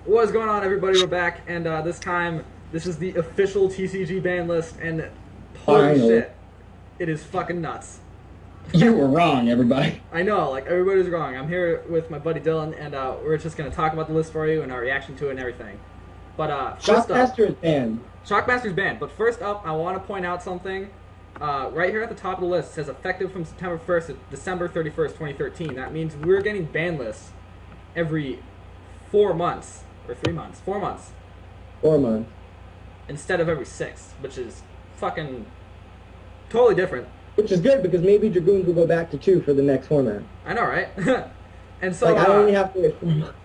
What is going on, everybody? We're back, and this time, this is the official TCG ban list, and holy Finally. shit, it is fucking nuts. You were wrong, everybody. I know, like, everybody's wrong. I'm here with my buddy Dylan, and we're just going to talk about the list for you and our reaction to it and everything. But first up, Shockmaster is banned. Shockmaster's banned, but first up, I want to point out something. Right here at the top of the list, it says effective from September 1st to December 31st, 2013. That means we're getting ban lists every 4 months. Or 3 months. 4 months. 4 months. Instead of every 6, which is fucking totally different. Which is good because maybe Dragoons will go back to 2 for the next format. I know, right? And so, like, I only have to wait 4 months.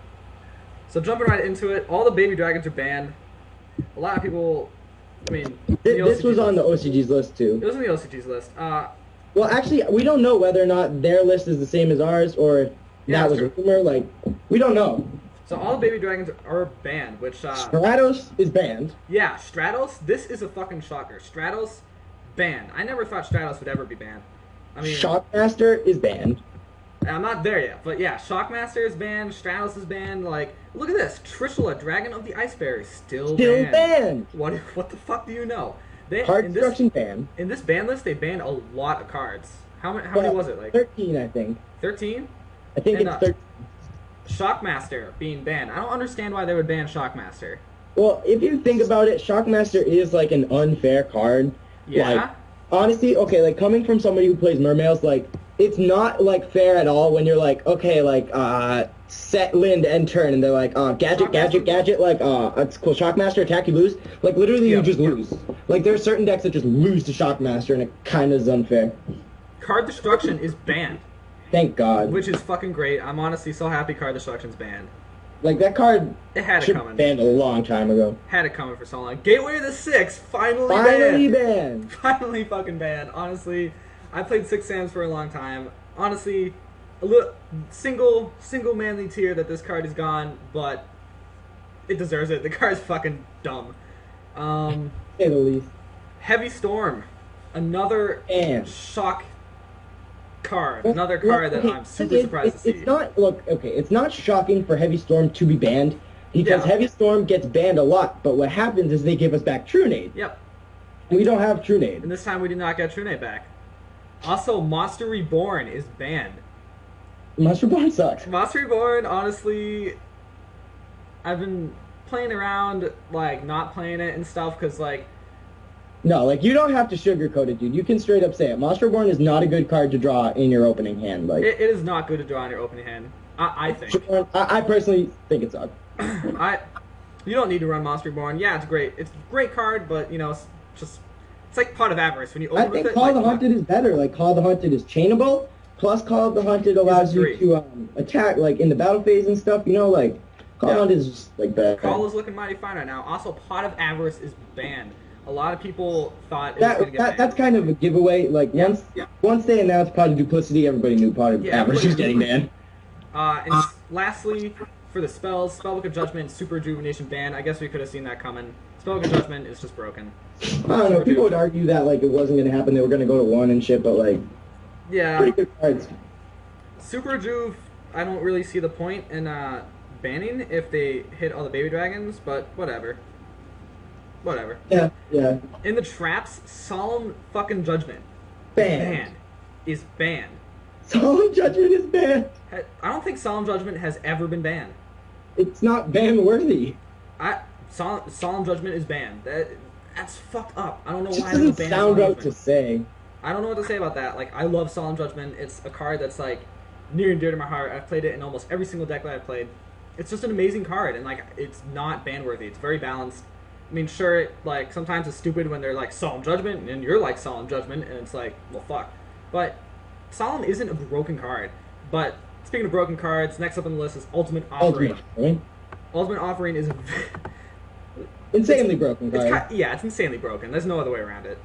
So jumping right into it, all the baby dragons are banned. A lot of people, I mean... This was on the OCG's list, too. It was on the OCG's list. Well, actually, we don't know whether or not their list is the same as ours, or if that was a rumor. Like, we don't know. So all the baby dragons are banned, which... Stratos is banned. Yeah, Stratos, this is a fucking shocker. Stratos, banned. I never thought Stratos would ever be banned. I mean... Shockmaster is banned. I'm not there yet, but yeah, Shockmaster is banned, Stratos is banned, like, look at this, Trishula, Dragon of the Ice Fairy, still banned. What the fuck do you know? Card destruction banned. In this ban list, they banned a lot of cards. How many was it? Like 13, I think. 13? I think it's 13. Shockmaster being banned. I don't understand why they would ban Shockmaster. Well, if you think about it, Shockmaster is like an unfair card. Yeah? Like, honestly, okay, like coming from somebody who plays Mermails, like, it's not like fair at all when you're like, okay, like, set, land, end turn, and they're like, gadget, like, it's cool, Shockmaster, attack, you lose. Like, literally, you just lose. Like, there are certain decks that just lose to Shockmaster, and it kind of is unfair. Card destruction is banned. Thank God. Which is fucking great. I'm honestly so happy card destruction's banned. Like, that card should have been banned a long time ago. Had it coming for so long. Gateway to the 6, finally banned. Finally fucking banned. Honestly, I played 6 Sams for a long time. Honestly, a little single manly tear that this card is gone, but it deserves it. The card is fucking dumb. Say the least. Heavy Storm, another shock card, another card that I'm super surprised to see. It's not it's not shocking for Heavy Storm to be banned because Heavy Storm gets banned a lot. But what happens is they give us back True Nade. Yep. We don't have True Nade. And this time we did not get True Nade back. Also, Monster Reborn is banned. Monster Reborn sucks. Monster Reborn, honestly, I've been playing around, like, not playing it and stuff, because, like... No, like, you don't have to sugarcoat it, dude. You can straight up say it. Monster Reborn is not a good card to draw in your opening hand. Like, it is not good to draw in your opening hand, I think. I personally think it sucks. You don't need to run Monster Reborn. Yeah, it's great. It's a great card, but, you know, it's like Pot of Avarice. When you open I think Call of the Hunted is better. Like, Call of the Hunted is chainable, plus Call of the Hunted allows you to attack, like, in the battle phase and stuff, you know, like, Call of the Hunted is just, like, better. Call is looking mighty fine right now. Also, Pot of Avarice is banned. A lot of people thought it was going to get banned. That's kind of a giveaway. Like, once they announced Pot of Duplicity, everybody knew Pot of Avarice was getting banned. And lastly, for the spells, Spellbook of Judgment, Super Rejuvenation ban. I guess we could have seen that coming. Spellbook of Judgment is just broken. I don't know. People would argue that, like, it wasn't going to happen. They were going to go to 1 and shit, but, like, yeah, pretty good cards. Super Rejuve, I don't really see the point in banning if they hit all the baby dragons, but whatever. Whatever. Yeah, yeah. In the traps, Solemn fucking Judgment banned. Is banned. Solemn Judgment is banned. I don't think Solemn Judgment has ever been banned. It's not ban-worthy. Solemn Judgment is banned. That's fucked up. I don't know why. It doesn't sound right to say. I don't know what to say about that. Like, I love Solemn Judgment. It's a card that's, like, near and dear to my heart. I've played it in almost every single deck that I've played. It's just an amazing card, and, like, it's not ban-worthy. It's very balanced. I mean, sure, like, sometimes it's stupid when they're like Solemn Judgment, and you're like Solemn Judgment, and it's like, well, fuck. But Solemn isn't a broken card. But speaking of broken cards, next up on the list is Ultimate Offering. Ultimate Offering is insanely broken card. It's insanely broken. There's no other way around it.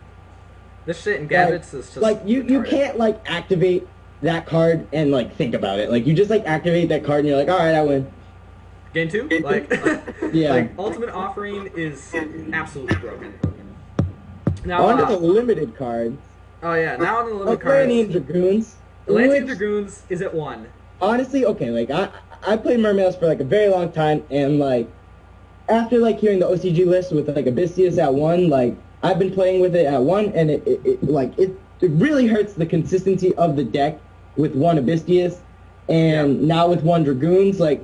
This shit in gadgets is just like you can't like activate that card and like think about it. Like you just like activate that card and you're like, all right, I win. Game 2? Like, yeah. Like, Ultimate Offering is absolutely broken. Now, on to the limited cards. Oh, yeah, now on the limited cards. Atlantean Dragoons. Atlantean Dragoons is at 1. Honestly, okay, like, I played Mermails for, like, a very long time, and, like, after like hearing the OCG list with like Abyssius at 1, like I've been playing with it at 1, and it really hurts the consistency of the deck with 1 Abyssius, and now with 1 Dragoons, like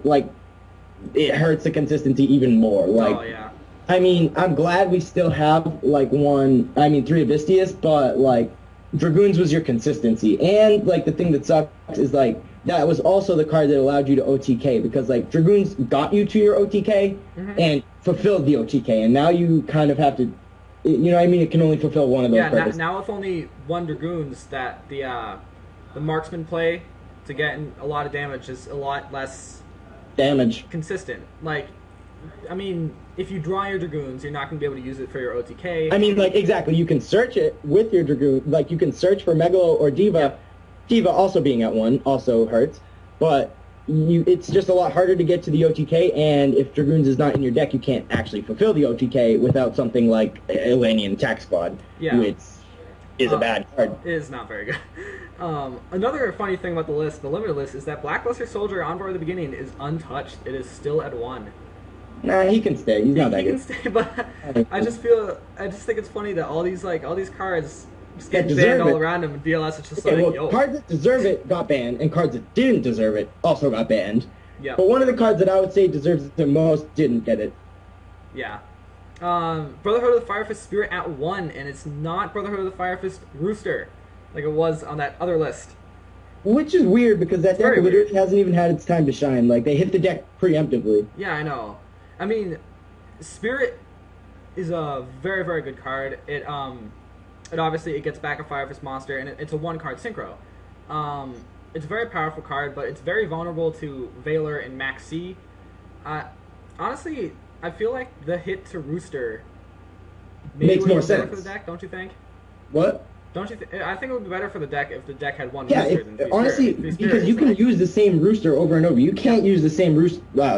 it hurts the consistency even more. Like, oh yeah. I mean, I'm glad we still have like 3 Abyssius, but like Dragoons was your consistency, and like the thing that sucks is like that was also the card that allowed you to OTK, because like Dragoons got you to your OTK and fulfilled the OTK, and now you kind of have to, you know what I mean? It can only fulfill one of those purposes. Now with only 1 Dragoons, that the marksman play to get a lot of damage is a lot less damage consistent. Like, I mean, if you draw your Dragoons, you're not going to be able to use it for your OTK. I mean, like, exactly. You can search it with your Dragoon. Like, you can search for Megalo or Diva. Yep. Diva also being at 1 also hurts. But it's just a lot harder to get to the OTK, and if Dragoons is not in your deck, you can't actually fulfill the OTK without something like Elenian Attack Squad, which is a bad card. It is not very good. Another funny thing about the limited list, is that Blackluster Soldier Envoy at the beginning is untouched. It is still at 1. Nah, he can stay. He's not that good. He can stay, but I just think it's funny that all these cards just get banned all around him, and BLS is just yo. Cards that deserve it got banned, and cards that didn't deserve it also got banned. Yeah. But one of the cards that I would say deserves it the most didn't get it. Yeah. Brotherhood of the Fire Fist Spirit at 1, and it's not Brotherhood of the Fire Fist Rooster, like it was on that other list. Which is weird, because that deck literally hasn't even had its time to shine. Like, they hit the deck preemptively. Yeah, I know. I mean, Spirit is a very, very good card. It obviously it gets back a Fire Fist monster, and it's a 1-card synchro. It's a very powerful card, but it's very vulnerable to Valor and Max C. Honestly, I feel like the hit to Rooster makes more sense for the deck, don't you think? What? Don't you? I think it would be better for the deck if the deck had 1 Rooster. than honestly, Spirit. Because you can use the same Rooster over and over. You can't use the same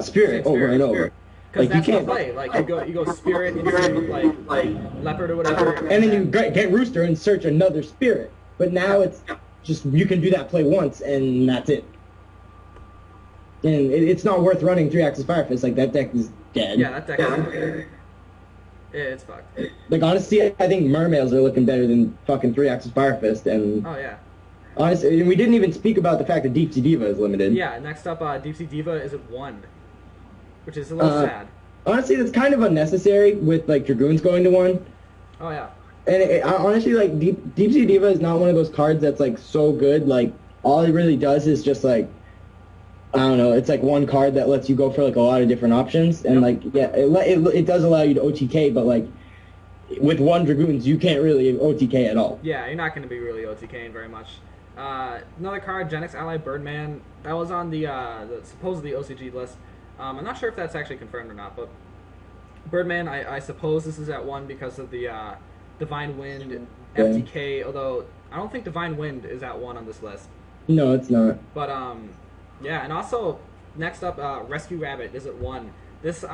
Spirit over and over. Because that's the play. Like you go Spirit into like Leopard or whatever, and then you get Rooster and search another Spirit. But now it's just you can do that play once and that's it. And it's not worth running 3-Axis Fire Fist. Like, that deck is dead. Yeah, that deck is it's fucked. Like, honestly, I think Mermails are looking better than fucking 3-Axis Fire Fist. And oh yeah. Honestly, and we didn't even speak about the fact that Deep Sea Diva is limited. Yeah, next up, Deep Sea Diva is at 1, which is a little sad. Honestly, that's kind of unnecessary with like Dragoons going to 1. Oh yeah. And honestly, like Deep Sea Diva is not one of those cards that's like so good. Like, all it really does is just like, I don't know, it's like 1 card that lets you go for like a lot of different options, and like it does allow you to OTK, but like with 1 Dragoons you can't really OTK at all. Yeah, you're not going to be really OTKing very much. Another card, Genix Ally Birdman, that was on the supposedly OCG list. I'm not sure if that's actually confirmed or not, but Birdman, I suppose this is at 1 because of the Divine Wind FTK, although I don't think Divine Wind is at 1 on this list. No, it's not. But yeah, and also next up, Rescue Rabbit is at 1. This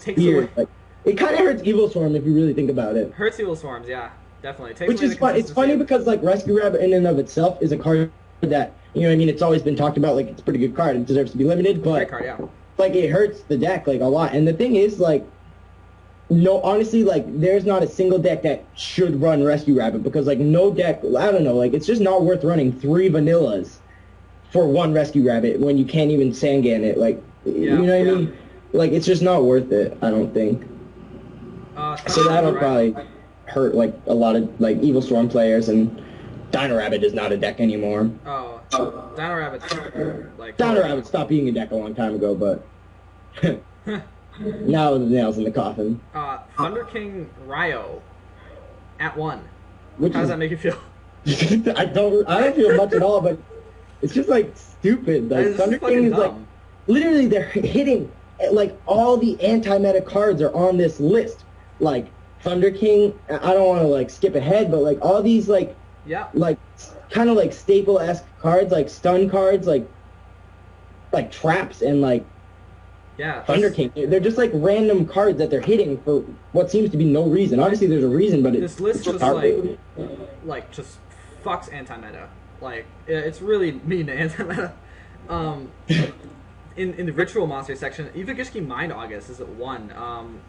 takes away. Like, it kind of hurts Evil Swarm if you really think about it. Hurts Evil Swarms, yeah, definitely. It takes Which away is fun. It's funny because like Rescue Rabbit in and of itself is a card that, you know what I mean, it's always been talked about, like it's a pretty good card. It deserves to be limited, but great card, yeah. Like, it hurts the deck like a lot. And the thing is, like, no, honestly, like, there's not a single deck that should run Rescue Rabbit, because like no deck, I don't know, like it's just not worth running 3 vanillas for 1 Rescue Rabbit when you can't even Sangan it. Like, you know what I mean? Like, it's just not worth it, I don't think. So that'll probably hurt like a lot of like Evil Storm players, and Dino Rabbit is not a deck anymore. Oh, Dino Rabbit's like... Dino Rabbit stopped being a deck a long time ago, but now the nail's in the coffin. Thunder King Ryo at 1. How does that make you feel? I don't feel much at all, but it's just like stupid. Like, Thunder King is like, literally they're hitting, like, all the anti-meta cards are on this list. Like Thunder King, I don't want to like skip ahead, but like all these like like kind of like staple-esque cards, like stun cards, like traps, and like Thunder King. They're just like random cards that they're hitting for what seems to be no reason. Obviously there's a reason, but this list just like just fucks anti-meta. Like, it's really mean to anti-meta. in the Ritual Monster section, Ivagishki Mind August is at 1.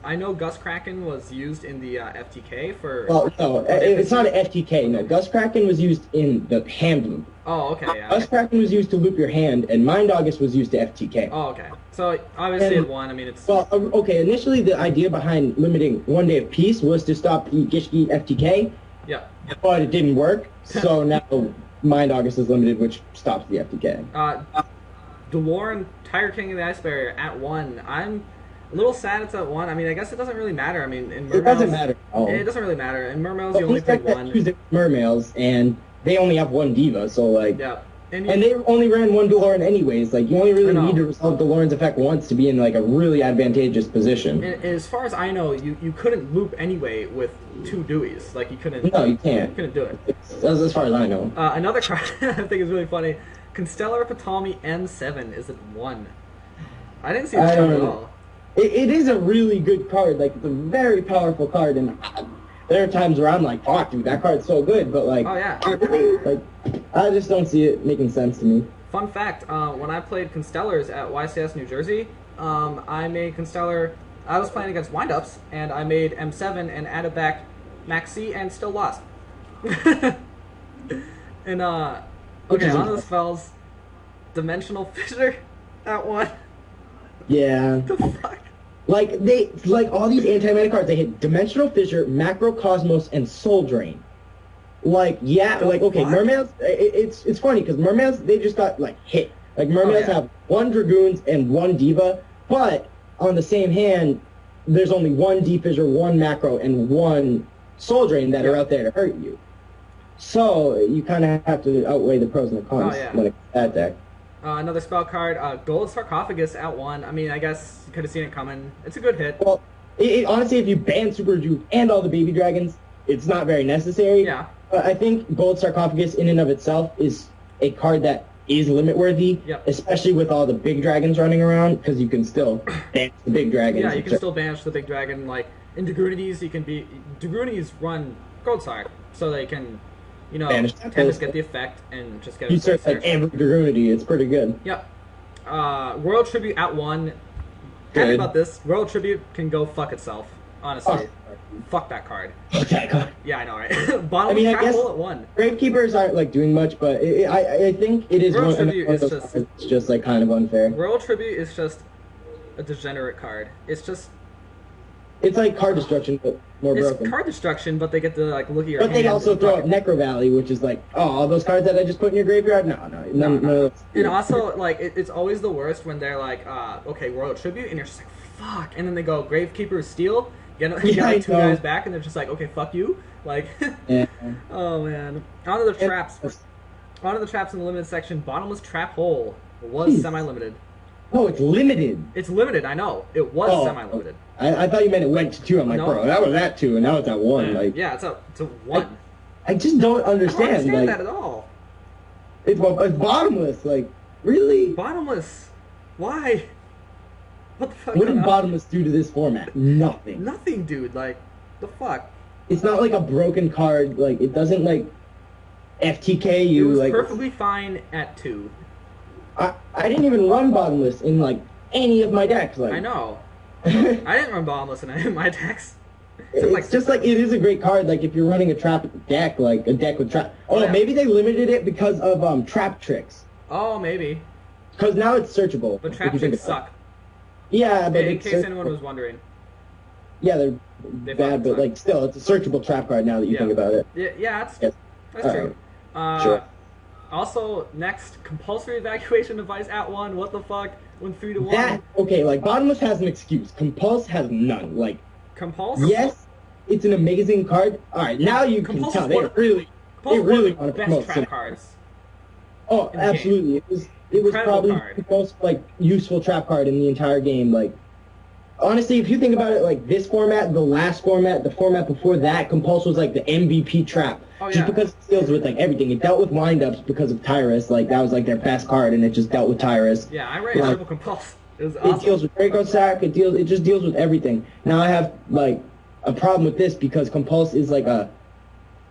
I know Gus Kraken was used in the FTK for... Well, no, it's not an FTK. No, Gus Kraken was used in the hand loop. Oh, okay, yeah. Gus Kraken was used to loop your hand, and Mind August was used to FTK. Oh, okay. So, obviously at 1, I mean, it's... Well, okay, initially the idea behind limiting 1 day of peace was to stop the Gishki FTK. Yeah. But it didn't work, so now Mind August is limited, which stops the FTK. DeLorean, Tiger King of the Ice Barrier at 1. I'm a little sad it's at 1. I mean, I guess it doesn't really matter. I mean, in Mermails... It doesn't matter at all. It doesn't really matter. In Mermails, you only pick 1. Mermails, and they only have 1 diva, so, like... Yeah. And they only ran 1 DeLorean anyways. Like, you only really need to resolve DeLorean's effect once to be in, like, a really advantageous position. And as far as I know, you couldn't loop anyway with 2 Deweys. Like, you couldn't... No, you can't. You couldn't do it. As far as I know. Another card I think is really funny. Constellar Patami M7 is at 1. I didn't see this card at all. It is a really good card. Like, it's a very powerful card, and there are times where I'm like, fuck, dude, that card's so good, but, like... Oh, yeah. Like, I just don't see it making sense to me. Fun fact, when I played Constellars at YCS New Jersey, I made Constellar... I was playing against Windups, and I made M7 and added back Maxi and still lost. And, okay, on to the spells. Dimensional Fissure at 1. Yeah. What the fuck? Like all these anti-mana cards, they hit Dimensional Fissure, Macrocosmos, and Soul Drain. Like, yeah, like, okay, fuck? Mermaids, it's funny, because Mermaids, they just got, like, hit. Like, Mermaids have 1 Dragoons and 1 Diva, but on the same hand, there's only 1 D-Fissure, 1 Macro, and 1 Soul Drain that are out there to hurt you. So, you kind of have to outweigh the pros and the cons when it's that deck. Another spell card, Gold Sarcophagus at 1. I mean, I guess you could have seen it coming. It's a good hit. Well, honestly, if you ban Super Juke and all the baby dragons, it's not very necessary. Yeah. But I think Gold Sarcophagus in and of itself is a card that is limit worthy, especially with all the big dragons running around, because you can still banish the big dragons. Yeah, you can still banish the big dragon. Like, in Dagrunities, you can be... Dagrunities run Gold Sarc, so they can... You know, just get the effect and just get it. You search like every Dragoonity, it's pretty good. Yep. Royal Tribute at 1. Happy about this. Royal Tribute can go fuck itself, honestly. Fuck that card. Fuck that card. Yeah, I know, right? Bottom I guess at 1. Gravekeepers aren't like doing much, but I think it is Royal Tribute is just... It's just like kind of unfair. Royal Tribute is just a degenerate card. It's just... It's like card destruction, but more broken. It's card destruction, but they get to like look at your hand. But they also throw up Necro Valley, which is like, oh, all those cards that I just put in your graveyard? No. And also, like, it's always the worst when they're like, okay, Royal Tribute, and you're just like, fuck. And then they go, Gravekeeper Steel, get like 2 guys back, and they're just like, okay, fuck you. Like, oh man. On to the traps. On to the traps in the limited section. Bottomless Trap Hole was semi-limited. No, it's limited. It's limited, I know. It was semi-limited. I thought you meant it went to 2. I'm like, bro, that was at 2, and now it's at 1. Like, yeah, it's a 1. I just don't understand. I don't understand that at all. It's bottomless. Like, really? Bottomless? Why? What the fuck? What did bottomless do to this format? Nothing. Nothing, dude. Like, the fuck? It's not like a broken card. Like, it doesn't, like, FTK you. It was perfectly fine at 2. I didn't even run bottomless in, like, any of my decks. Like, I know. I didn't run bottomless in any of my decks. It's just like, it is a great card, like, if you're running a trap deck, like, a deck with trap... Oh, maybe they limited it because of, trap tricks. Oh, maybe. Because now it's searchable. But trap tricks suck. Yeah, but in case anyone was wondering. Yeah, they're bad, but, like, still, it's a searchable trap card now that you think about it. Yeah, that's true. Right. Sure. Also, next, compulsory evacuation device at 1. What the fuck? Went 3 to 1. Okay, like, bottomless has an excuse. Compulse has none. Like, Compulse? Yes, it's an amazing card. Alright, now you can tell. They really want to promote trap cards. Oh, absolutely. It was probably the most, like, useful trap card in the entire game. Like, honestly, if you think about it, like, this format, the last format, the format before that, Compulse was, like, the MVP trap. Oh, just because it deals with, like, everything. It dealt with wind-ups because of Tyrus. Like, that was, like, their best card, and it just dealt with Tyrus. Yeah, I ran triple Compulse. It was awesome. It deals with Draco Sack. It just deals with everything. Now I have, like, a problem with this because Compulse is, like,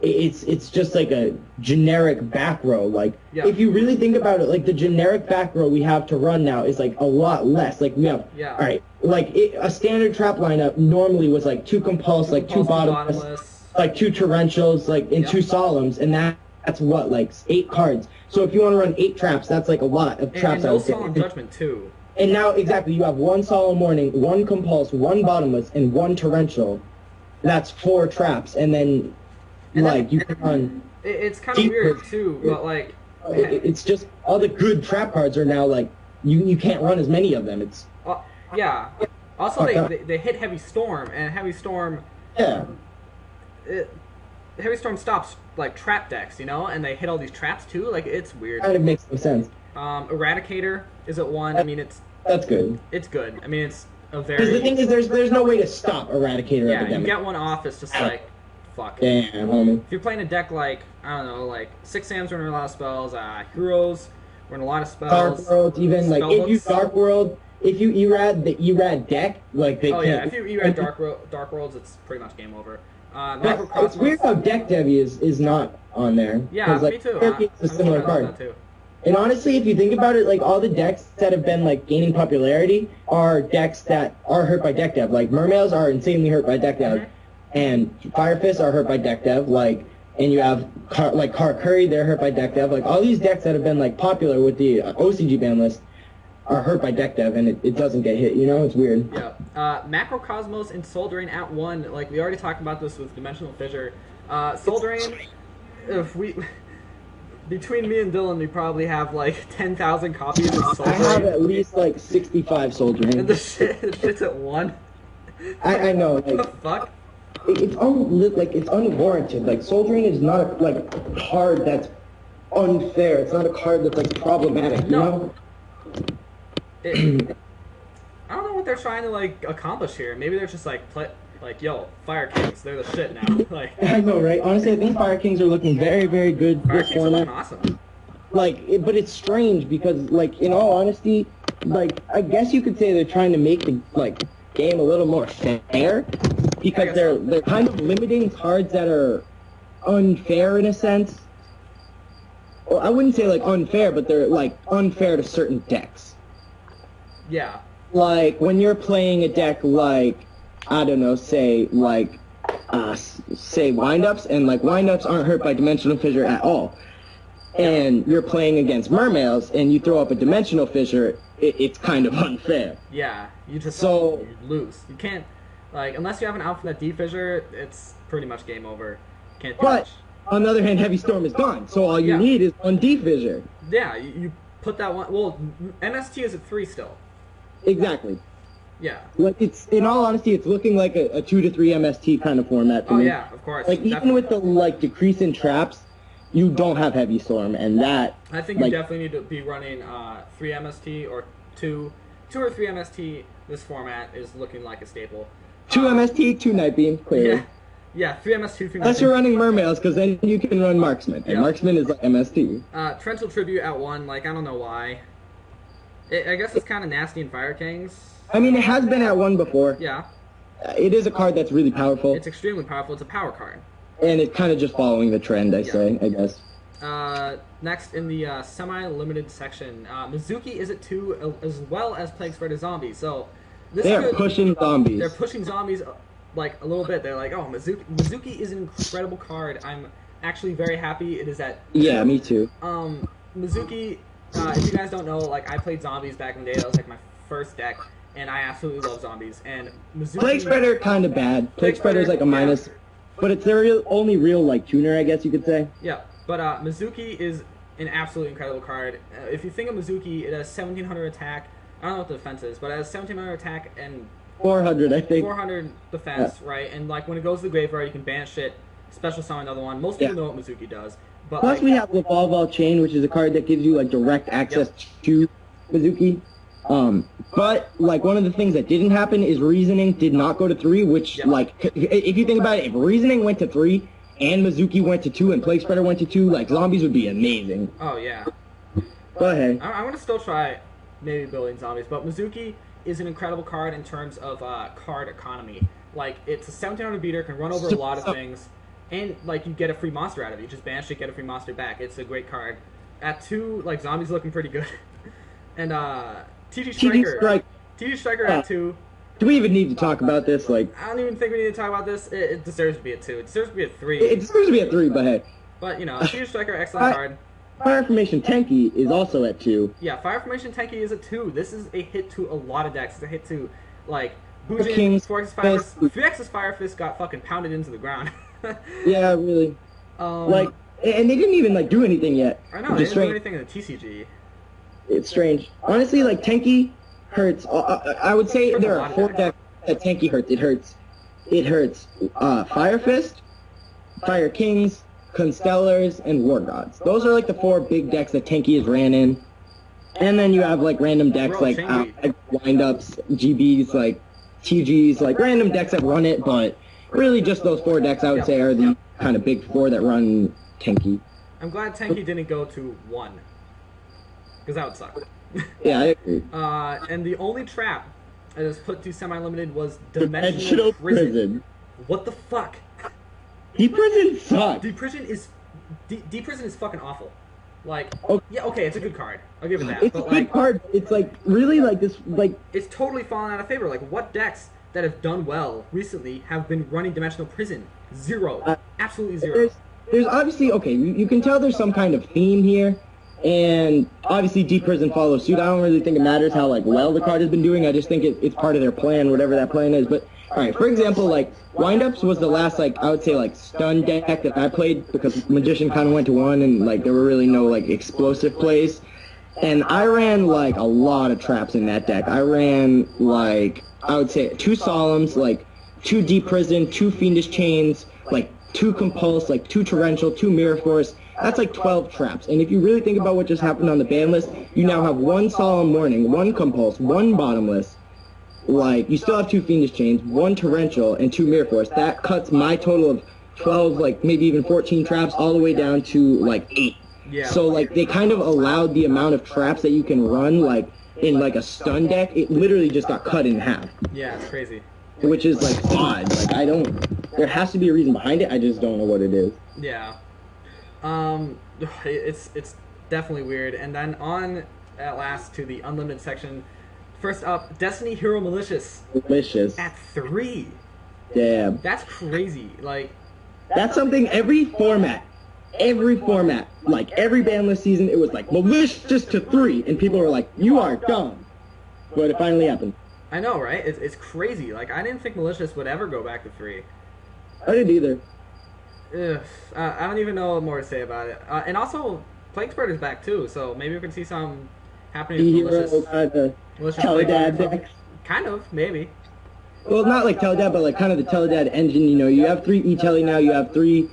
it's just like a generic back row. Like Yeah. if you really think about it, like the generic back row we have to run now is like a lot less. Like we have Yeah. all right, like a standard trap lineup normally was like 2 compulse, like 2 bottomless, like 2 torrentials, like and 2 solemns, and that's what, like 8 cards. So if you want to run 8 traps, that's like a lot of traps. And no solemn judgment too. And now exactly, you have 1 solemn warning, 1 compulse, 1 bottomless, and 1 torrential. That's 4 traps, and then like you can run. It's kind of weird too, but like it's just all the good trap cards are now like you can't run as many of them. It's yeah. Also, they hit Heavy Storm, and Heavy Storm. Yeah. Heavy Storm stops like trap decks, you know, and they hit all these traps too. Like it's weird. Kind of makes no sense. Eradicator is at 1. I mean, that's good. It's good. I mean, it's a very. Because the thing is, there's no way to stop Eradicator. Yeah, epidemic. you get one off. It's just like, fuck. Damn, homie. If you're playing a deck like I don't know, like 6 Sams running a lot of spells, Heroes running a lot of spells. Dark World, even like if you Dark World, if you erad the erad deck, like they can't. Yeah, if you erad Dark Worlds, it's pretty much game over. It's weird how Deck Devi is not on there. Yeah, like, me too. It's a similar card. And honestly, if you think about it, like all the decks that have been like gaining popularity are decks that are hurt by deck dev. Like Mermails are insanely hurt by deck dev, and Fire Fists are hurt by deck dev. Like, and you have Car Curry, they're hurt by deck dev. Like all these decks that have been like popular with the OCG ban list are hurt by deck dev, and it doesn't get hit. You know, it's weird. Yeah. Macrocosmos and Soul Drain at 1. Like we already talked about this with Dimensional Fissure. Soul Drain, if we. Between me and Dylan, we probably have like 10,000 copies of Soul Drain. I have at least like 65 Soul Drain. And the shit's at 1. I know. Like, what the fuck? It's unwarranted. Like Soul Drain is not a card that's unfair. It's not a card that's like problematic. No. You know? I don't know what they're trying to like accomplish here. Maybe they're just like yo, Fire Kings, they're the shit now. Like I know, right? Honestly, I think Fire Kings are looking very, very good this format. Awesome. Like, but it's strange because, like, in all honesty, like, I guess you could say they're trying to make the game a little more fair because they're kind of limiting cards that are unfair in a sense. Well, I wouldn't say like unfair, but they're like unfair to certain decks. Yeah. Like when you're playing a deck like, I don't know, say windups, and like windups aren't hurt by Dimensional Fissure at all. And you're playing against Mermails, and you throw up a Dimensional Fissure, it's kind of unfair. Yeah, you just you lose. You can't, like, unless you have an Alphabet D Fissure, it's pretty much game over. Can't do but much. On the other hand, Heavy Storm is gone, so all you need is one D Fissure. Yeah, you put that one. Well, MST is at 3 still. Exactly. Yeah. Like it's, in all honesty, it's looking like a 2 to 3 MST kind of format to me. Oh yeah, of course. Like even with the decrease in traps, you don't have Heavy Storm, and that. I think you definitely need to be running 3 MST or 2 or 3 MST. This format is looking like a staple. 2 MST, 2 Night Beam, clearly. Yeah, 3 MST, 3 Night Beam. Unless you're running Mermails, because then you can run Marksman, and Marksman is like MST. Torrential Tribute at 1, like I don't know why. I guess it's kind of nasty in Fire Kings. I mean, it has been at 1 before. Yeah. It is a card that's really powerful. It's extremely powerful. It's a power card. And it's kind of just following the trend, I guess. Next in the semi-limited section, Mizuki is at 2, as well as Plague Spreader Zombies. So they're pushing zombies. They're pushing zombies like a little bit. They're like, oh, Mizuki is an incredible card. I'm actually very happy it is at 2. Yeah, me too. Mizuki, if you guys don't know, like I played zombies back in the day. That was like my first deck, and I absolutely love zombies. And Mizuki, Plague Spreader kind of bad. Plague Spreader is like a minus, but it's their only real like tuner, I guess you could say. Yeah, but Mizuki is an absolutely incredible card. If you think of Mizuki, it has 1700 attack. I don't know what the defense is, but it has 1700 attack and 400, I think. 400 defense, right? And like when it goes to the graveyard, you can banish it, special summon another one. Most people know what Mizuki does. But plus, we have Evolve All Chain, which is a card that gives you like direct access to Mizuki. But like one of the things that didn't happen is Reasoning did not go to 3, which like if you think about it, if Reasoning went to 3 and Mizuki went to 2 and Plague Spreader went to 2, like zombies would be amazing. Oh yeah. Go ahead. I want to still try maybe building zombies, but Mizuki is an incredible card in terms of card economy. Like it's a 1700 beater, can run over a lot of things. and like you get a free monster out of it. You just banish it, get a free monster back. It's a great card. At 2, like Zombie's looking pretty good, and TG Striker at 2. Do we even need to talk about this? Like, I don't even think we need to talk about this. It deserves to be at 2. It deserves to be at 3. It deserves to be at 3, but hey. But you know, TG Striker, excellent card. Fire Formation Tenki is also at 2. Yeah, Fire Formation Tenki is at 2. This is a hit to a lot of decks. It's a hit to like Bujin, Kings, 3X's Fire Fist got fucking pounded into the ground. Yeah, really. Like, and they didn't even like do anything yet. I know, they didn't do anything in the TCG. It's strange. Honestly, like Tenki hurts. I would say there are 4 decks that Tenki hurts. It hurts. Fire Fist, Fire Kings, Constellars, and War Gods. Those are like the 4 big decks that Tenki has ran in. And then you have like random decks like Wind-Ups, GBs, like TGs, like random decks that run it, but really just those 4 decks I would say are the kind of big 4 that run Tenki. I'm glad Tenki didn't go to 1. Because that would suck. Yeah, I agree. And the only trap that was put to semi-limited was Dimensional Prison. What the fuck? D-Prison sucks. D-Prison is fucking awful. Like, Okay. yeah, okay, it's a good card. I'll give it that. It's but a good card. It's like really like this, like it's totally fallen out of favor. Like, what decks that have done well recently have been running Dimensional Prison? 0. Absolutely 0. There's obviously you can tell there's some kind of theme here, and obviously D-Prison follows suit. I don't really think it matters how like well the card has been doing. I just think it's part of their plan, whatever that plan is. But all right, for example, like Wind-Ups was the last like I would say like stun deck that I played because Magician kind of went to 1 and like there were really no like explosive plays. And I ran like a lot of traps in that deck. I ran like I would say 2 Solemns, like 2 Deep Prison, 2 Fiendish Chains, like 2 Compulse, like 2 Torrential, 2 Mirror Force. That's like 12 traps. And if you really think about what just happened on the ban list, you now have 1 Solemn Warning, 1 Compulse, 1 Bottomless. Like, you still have 2 Fiendish Chains, 1 Torrential, and 2 Mirror Force. That cuts my total of 12, like maybe even 14 traps all the way down to like 8. Yeah. So like they kind of allowed the amount of traps that you can run like in like a stun deck. It literally just got cut in half. Yeah, it's crazy. Which is like odd. Like there has to be a reason behind it. I just don't know what it is. Yeah. It's definitely weird. And then on at last to the unlimited section. First up, Destiny Hero Malicious. Malicious. At 3. Damn. That's crazy. Like, that's something every format, like every banlist season, it was like malicious to 3, and people were like, "You are dumb," but it finally happened. I know, right? It's crazy. Like, I didn't think malicious would ever go back to 3. I didn't either. Ugh, I don't even know what more to say about it. And also, Plague Spurt is back too, so maybe we can see some happening with malicious. Teledad decks. Kind of, maybe. Well, not like Teledad, but like kind of the Teledad engine. You know, you have 3 E-Tele now. You have 3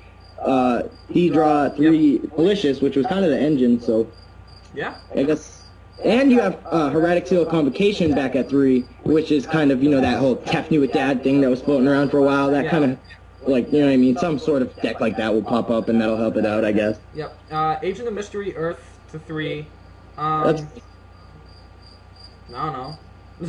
D-Draw, 3 Malicious, which was kind of the engine. So yeah, I guess. And you have Heretic Seal Convocation back at 3, which is kind of, you know, that whole Tefnut with Dad thing that was floating around for a while. That kind of, like, you know what I mean? Some sort of deck like that will pop up, and that'll help it out, I guess. Yep. Agent of Mystery Earth to 3. That's... No. I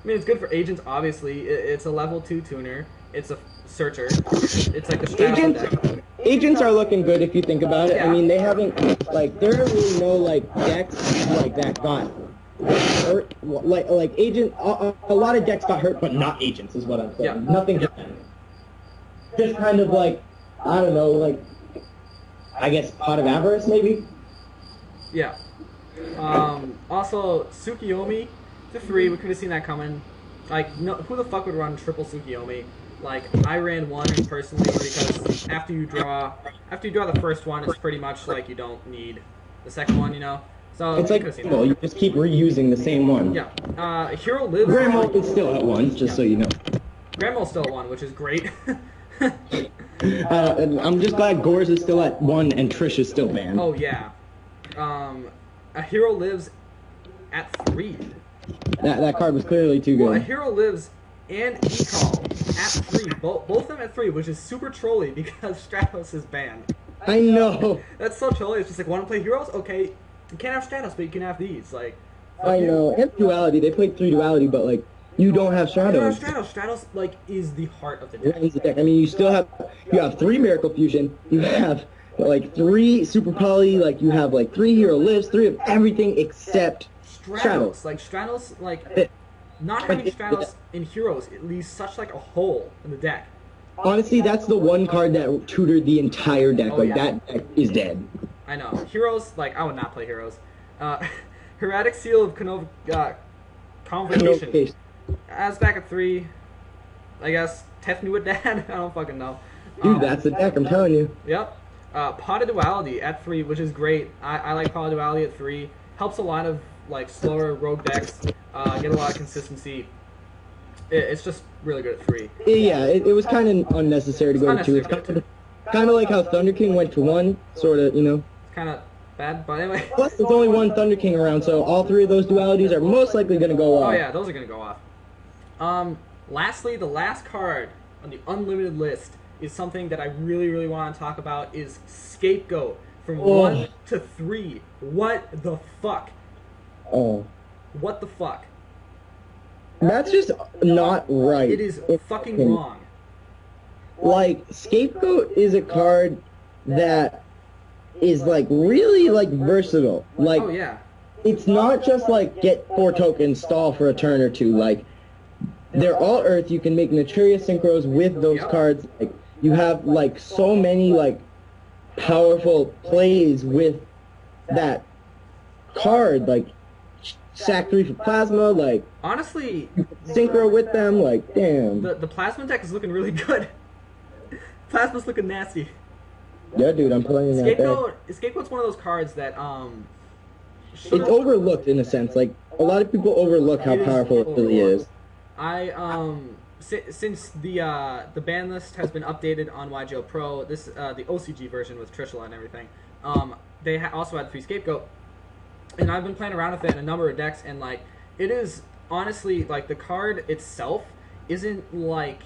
mean, it's good for agents, obviously. It's a level 2 tuner. It's a searcher. It's like the Stratos deck. Agents are looking good if you think about it. Yeah. I mean, they haven't, like, there are really no, like, decks like that got hurt. Like agent, a lot of decks got hurt, but not agents is what I'm saying. Yeah. Nothing happened. Just kind of like, I don't know, like, I guess Pot of Avarice, maybe? Yeah. Also, Tsukiyomi to 3, we could have seen that coming. Like, no, who the fuck would run triple Tsukiyomi? Like, I ran 1 personally because after you draw the first one, it's pretty much like you don't need the second one, you know? So it's like, well, you just keep reusing the same one. Yeah. Hero Lives... Grandma is still at 1, just so you know. Grandma's still at 1, which is great. I'm just glad Gores is still at 1 and Trish is still banned. Oh, yeah. A Hero Lives at 3. That card was clearly too good. Well, a Hero Lives and E-Call at 3. Both of them at 3, which is super trolly because Stratos is banned. I know. That's so trolly. It's just like, want to play Heroes? Okay, you can't have Stratos, but you can have these. Like, I know. And Duality. They played 3 Duality, but like, You don't have You don't have Stratos. Stratos. Stratos like is the heart of the It deck. ends the deck. I mean, you have 3 Miracle Fusion. You have like 3 Super Poly. Like you have like 3 Hero Lives, 3 of everything except Stratos. Stratos, like It- not but having it- Stratos in Heroes, it leaves such like a hole in the deck. Honestly, that's the one card that tutored the entire deck. Oh, Like yeah. that deck is dead. I know. Heroes, like I would not play Heroes. Hermetic Seal of Convocation. Okay. As back at 3, I guess. Teft me with that. I don't fucking know. Dude, that's the deck. I'm telling you. Yep. Pot of Duality at 3, which is great. I like Pot of Duality at 3. Helps a lot of like slower rogue decks get a lot of consistency. It's just really good at 3. Yeah, it was kind of unnecessary to go to 2. It's kind of like how Thunder King went to 1, sort of, you know. It's kind of bad, but anyway. Plus, there's only 1 Thunder King around, so all 3 of those dualities are most likely going to go off. Oh yeah, those are gonna go off. Lastly, the last card on the unlimited list is something that I really want to talk about. Is Scapegoat from 1 to 3. What the fuck? Oh. What the fuck? That's just not right. It is fucking wrong. Like, Scapegoat is a card that is, like, really, like, versatile. Like, Oh yeah. it's not just, like, get 4 tokens, stall for a turn or 2. Like, they're all Earth. You can make Naturia Synchros with those Yep. cards. Like, you have, like, so many, like, powerful plays with that card. Like, sack 3 for Plasma, like, Honestly, Synchro with them, like, damn. the plasma deck is looking really good. Plasma's looking nasty. Yeah, dude, I'm playing that deck. Scapegoat's one of those cards that It's overlooked in a sense. Like, a lot of people overlook how It is powerful it really is. I since the ban list has been updated on YGL Pro, this the OCG version with Trishula and everything. They also had free Scapegoat, and I've been playing around with it in a number of decks, and like it is honestly like the card itself isn't like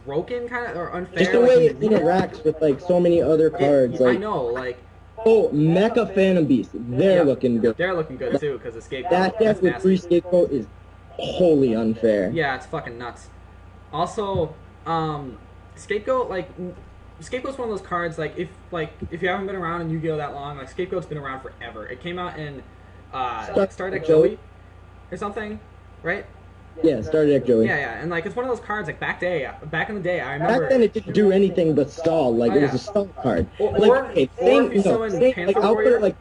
broken kind of or unfair. Just the like, way it interacts with, like, so many other cards. I Like, know, like oh, Mecha Phantom Beast. They're Yeah. looking good. they're looking good too because the Scapegoat. That deck that's with nasty. free Scapegoat is wholly unfair. Yeah, it's fucking nuts. Also, Scapegoat, like, Scapegoat's one of those cards, like if you haven't been around in Yu-Gi-Oh! That long, like, Scapegoat's been around forever. It came out in, Star Deck Joey, or something, right? Yeah, Star Deck Joey. Yeah, and, like, it's one of those cards, like, back in the day, I remember... Back then, it didn't do anything but stall. Like, it was a stall card. Or Like, if you summon Panther I'll put Warrior- it like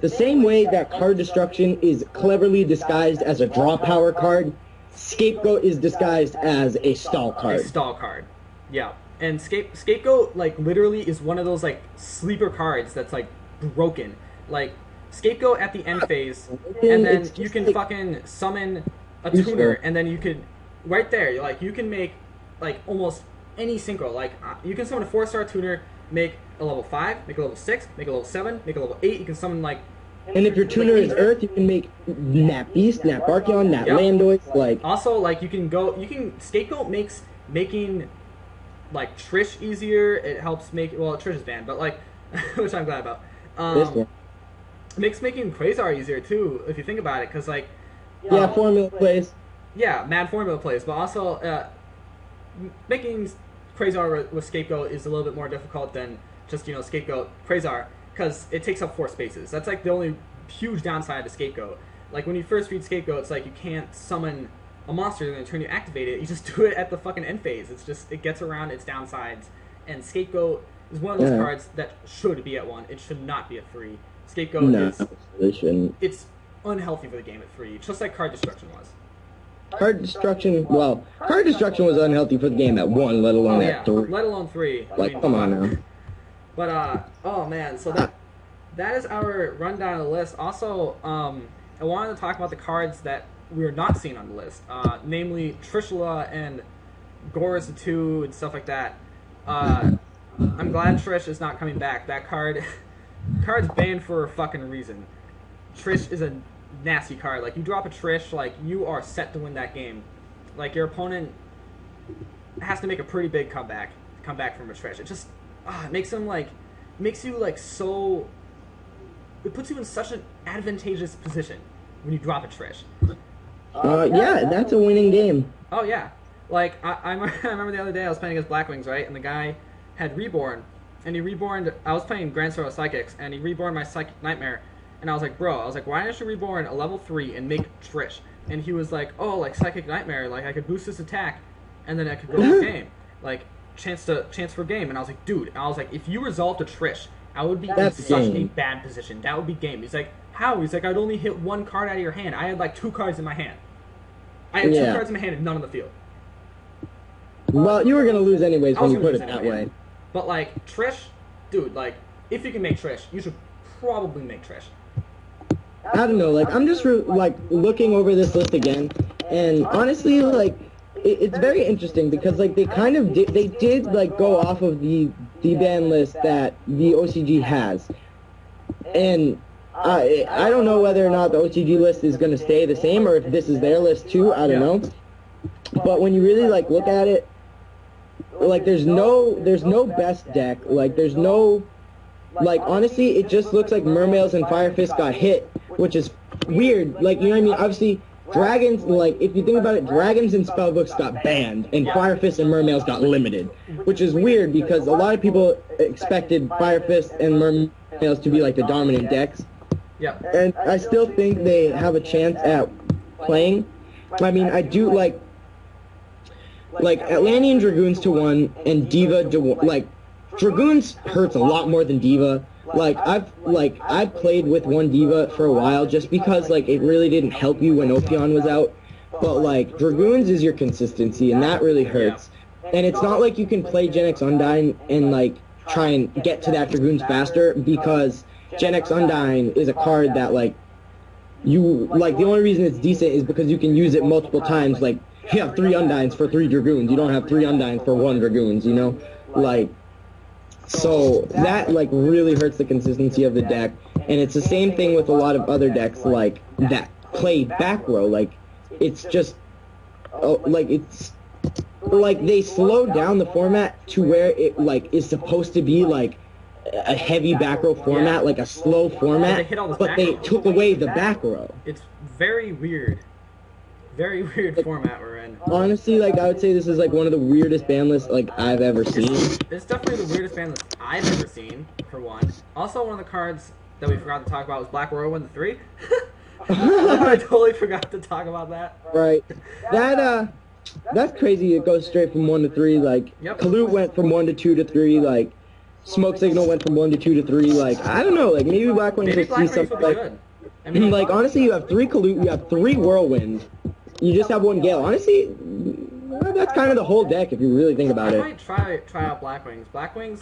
the same way that card destruction is cleverly disguised as a draw power card, Scapegoat is disguised as a stall card. A stall card. Yeah. And Scapegoat, like, literally is one of those, like, sleeper cards that's, like, broken. Like, Scapegoat at the end phase, and then It's you just, can like, fucking summon a useful. tuner, and then you could, right there, like, you can make, like, almost any synchro. Like, you can summon a 4-star tuner, make a level 5, make a level 6, make a level 7, make a level 8, you can summon, like... And if your tuner is Earth, you can make Nat Beast, Nat Barkion, Nat Yep. Landois, like... Also, like, Scapegoat makes making, like, Trish easier. It helps make, well, Trish is banned, but, like, which I'm glad about. This one. Makes making Quasar easier, too, if you think about it, because, like... Yeah, formula plays. Yeah, mad formula plays, but also, making Quasar with Scapegoat is a little bit more difficult than just, Scapegoat Quasar, because it takes up 4 spaces. That's, like, the only huge downside to Scapegoat. Like, when you first read Scapegoat, it's like you can't summon a monster and the turn you activate it. You just do it at the fucking end phase. It's just, it gets around its downsides, and Scapegoat is one of those cards that should be at 1. It should not be at 3. Scapegoat it shouldn't. it's unhealthy for the game at 3, just like Card Destruction was. Card Destruction was unhealthy for the game at 1, let alone at 3. Let alone 3. Like, come on now. But oh man, so that is our rundown of the list. Also, I wanted to talk about the cards that we're not seeing on the list, namely Trishula and Gore's the 2 and stuff like that. I'm glad Trish is not coming back. That card's banned for a fucking reason. Trish is a nasty card. Like, you drop a Trish, like, you are set to win that game. Like, your opponent has to make a pretty big come back from a Trish. It just it makes you like so. It puts you in such an advantageous position when you drop a Trish. Yeah, that's a winning game. Oh yeah, like I remember the other day I was playing against Blackwings, right? And the guy had Reborn, and he reborn. I was playing Grand Sorrow Psychics, and he reborn my Psychic Nightmare, and I was like, bro, why didn't you reborn a level 3 and make Trish? And he was like, oh, like Psychic Nightmare, like I could boost this attack, and then I could go for game, like chance for game. And I was like, dude, if you resolved a Trish, I would be in such a bad position. That would be game. He's like, how? He's like, I'd only hit one card out of your hand. I had like 2 cards in my hand. I had 2 cards in my hand and none on the field. Well, you were gonna lose anyways when you put it that way. But like Trish, dude, like if you can make Trish, you should probably make Trish. I don't know, like I'm just like looking over this list again, and honestly, like it's very interesting because like they kind of did like go off of the ban list that the OCG has, and I don't know whether or not the OCG list is gonna stay the same or if this is their list too. I don't know. But when you really like look at it, like there's no best deck. Like there's no, like honestly, it just looks like Mermails and Fire Fist got hit, which is weird. Like, you know what I mean? Obviously, Dragons, like if you think about it, Dragons and Spellbooks got banned, and Fire Fist and Mermails got limited, which is weird because a lot of people expected Fire Fist and Mermails to be like the dominant decks. Yeah. And I still think they have a chance at playing. I mean, I do like Atlantean Dragoons to 1 and Diva to 1. Like Dragoons hurts a lot more than Diva. Like I've played with 1 Diva for a while just because like it really didn't help you when Opion was out. But like Dragoons is your consistency, and that really hurts. And it's not like you can play Gen X Undyne and like try and get to that Dragoons faster, because Gen X Undyne is a card that like you like the only reason it's decent is because you can use it multiple times. Like you have 3 Undynes for 3 Dragoons. You don't have 3 Undynes for 1 Dragoons, you know? Like, so that like really hurts the consistency of the deck. And it's the same thing with a lot of other decks like that play back row. Like it's just like it's like they slowed down the format to where it like is supposed to be like a heavy back row format, like a slow format, but they took away the back row. It's very weird. Very weird format we're in. Honestly, like I would say this is like one of the weirdest ban lists like I've ever seen. It's definitely the weirdest ban list I've ever seen, for one. Also, one of the cards that we forgot to talk about was Black Royal 1 to 3. I totally forgot to talk about that. Right. That's crazy. It goes straight from 1 to 3. Like Kalut went from 1 to 2 to 3. Like Smoke Signal went from 1 to 2 to 3. Like I don't know. Like maybe Blackwings will see something like. Good. I mean, like honestly, you have 3 Kalut, you have 3 Whirlwind. You just have 1 Gale. Honestly, that's kind of the whole deck if you really think about it. I might try out Blackwings. Blackwings,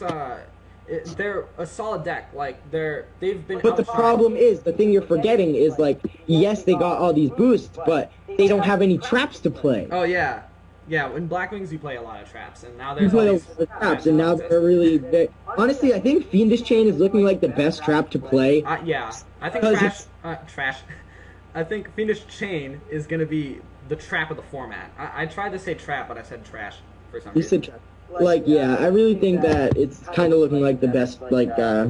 they're a solid deck. Like they've been. But the problem is, the thing you're forgetting is like, yes, they got all these boosts, but they don't have any traps to play. Oh yeah, yeah. In Blackwings, you play a lot of traps, and now there's you all play these a lot of traps, and now they're really. Honestly, I think Fiendish Chain is looking like the best trap to play. Yeah, I think trash. I think Fiendish Chain is gonna be the trap of the format. I tried to say trap, but I said trash for some reason. You said trap. Like, yeah, I really think that it's kind of looking like the best, like, yeah,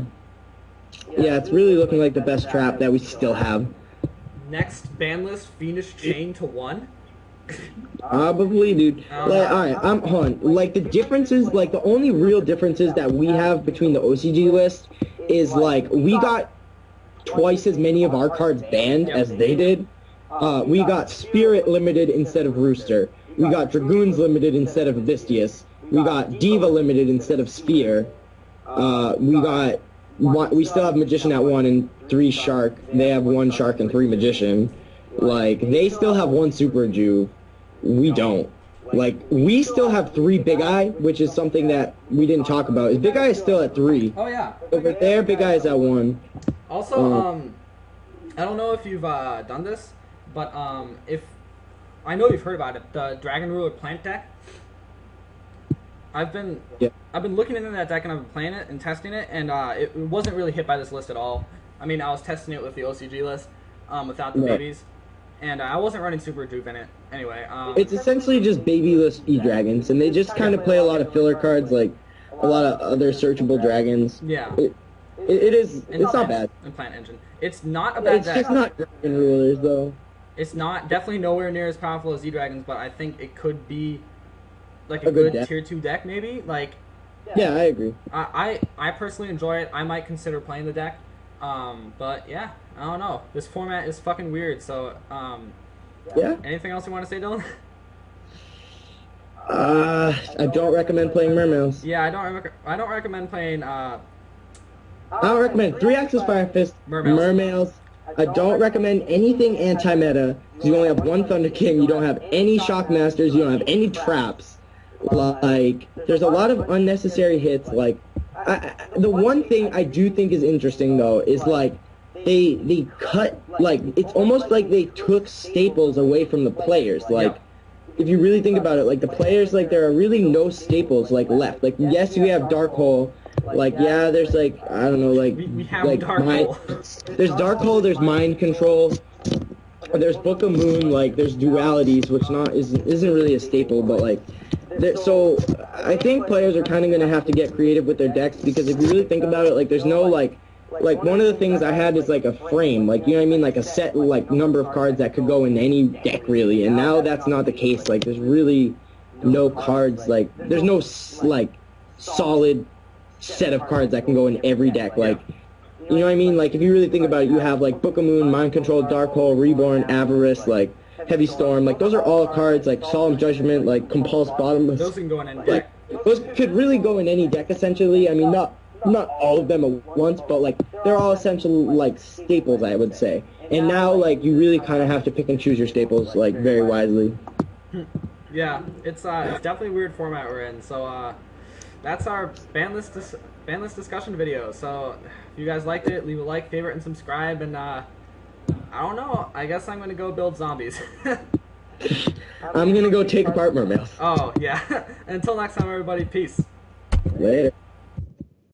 it's really looking like the best trap that we still have. Next ban list, Fiendish Chain to 1? Probably, dude. Like, alright, hold on. Like, the differences, like, the only real differences that we have between the OCG list is, like, we got twice as many of our cards banned as they did. We got Spirit limited instead of Rooster. We got Dragoons limited instead of Vistius. We got Diva limited instead of Sphere. We still have Magician at 1 and 3 Shark. They have 1 Shark and 3 Magician. Like, they still have 1 Super Juve. We don't. Like, we still have 3 Big Eye, which is something that we didn't talk about. Big Eye is still at 3. Oh, yeah. Over there, Big Eye is at 1. Also, I don't know if you've done this, but if I know you've heard about it, the Dragon Ruler Plant deck. I've been looking into that deck and I've been playing it and testing it, and it wasn't really hit by this list at all. I mean, I was testing it with the OCG list without the babies, and I wasn't running Super Juve in it. Anyway, it's essentially just babyless E-Dragons, and they just kind of play a lot of filler cards, like a lot of other searchable dragons. Yeah. It's not bad. And Plant Engine. It's not a bad deck. It's just not Dragon Rulers, though. It's not definitely nowhere near as powerful as Z-Dragons, but I think it could be like A a good good deck. tier 2 deck maybe. Like Yeah, I agree. I personally enjoy it. I might consider playing the deck. But yeah, I don't know. This format is fucking weird. So Yeah. anything else you want to say, Dylan? I don't recommend playing Mermails. Yeah, I don't recommend playing I don't recommend 3-axis Fire Fist, Mermails. Mermails. I don't recommend anything anti-meta, because you only have one Thunder King, you don't have any Shockmasters, you don't have any traps. Like, there's a lot of unnecessary hits. Like, the one thing I do think is interesting, though, is, like, they cut, like, it's almost like they took staples away from the players. Like, if you really think about it, like, the players, like, there are really no staples, like, left. Like, yes, you have Dark Hole. Like, yeah, there's, like, I don't know, like... We have like Dark Hole. There's Dark Hole, there's Mind Control, there's Book of Moon, like, there's Dualities, which isn't really a staple, but, like... So, I think players are kind of going to have to get creative with their decks, because if you really think about it, like, there's no, like, one of the things I had is, like, a frame, like, you know what I mean, like, a set, like, number of cards that could go in any deck, really, and now that's not the case. Like, there's really no cards, like, there's no, like, solid set of cards that can go in every deck. Like, you know what I mean? Like, if you really think about it, you have, like, Book of Moon, Mind Control, Dark Hole, Reborn, Avarice, like, Heavy Storm. Like, those are all cards, like, Solemn Judgment, like, Compulse, Bottomless. Those can go in any Like, deck. those could really go in any deck, essentially. I mean, not all of them at once, but, like, they're all essential, like, staples, I would say. And now, like, you really kind of have to pick and choose your staples, like, very wisely. Yeah, it's definitely a weird format we're in. So that's our Banlist discussion video. So if you guys liked it, leave a like, favorite, and subscribe. And I don't know. I guess I'm gonna go build zombies. I'm gonna go take apart Mermails. Oh yeah. Until next time, everybody. Peace. Later.